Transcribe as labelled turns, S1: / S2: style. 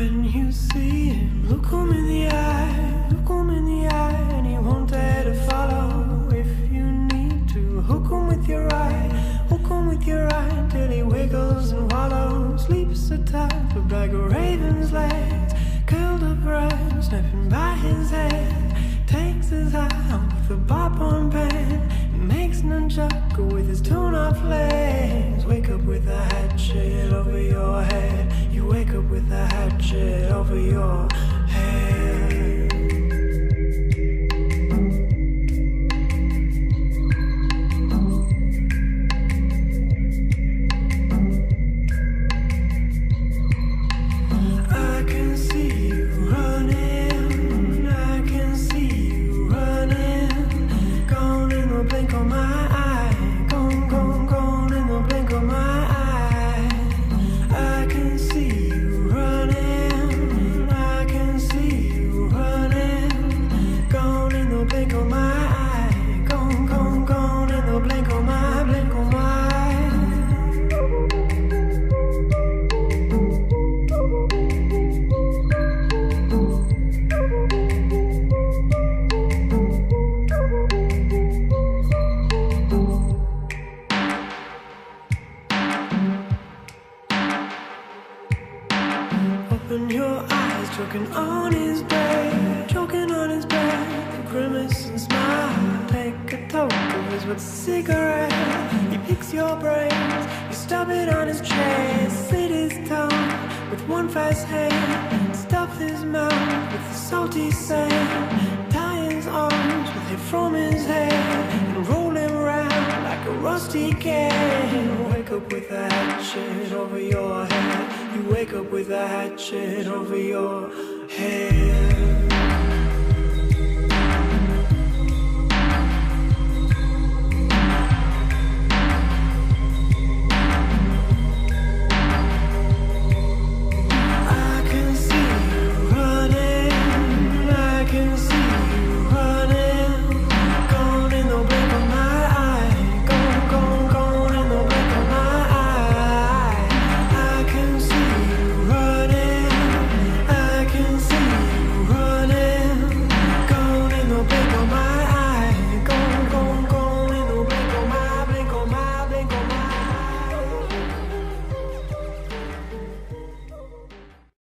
S1: When you see him, look him in the eye, look him in the eye, and he won't dare to follow. If you need to, hook him with your eye, hook him with your eye, till he wiggles and wallows, sleeps atop of like a raven's legs, curled up right, snapping by his head, takes his eye with a bop on pen, makes nunchaku with his torn-off legs. Wake up with a hatchet over your head. You wake up with a hatchet over your head. I can see you running, I can see you running, gone in the blink of my eye, gone, gone, gone in the blink of my eye. I can see you running, I can see you running, gone in the blink of my eye, gone, gone, gone in the blink of my, blink of my eye. Open your eyes, choking on his back, choking on his back. You grimace and smile, take a toke of his with a cigarette. He picks your brains, you stub it on his chest, slit his tongue with one fast hand, stuff his mouth with the salty sand, tie his arms with hair from his head, and roll him round like a rusty can. Wake up with a hatchet over your head. You wake up with a hatchet over your head.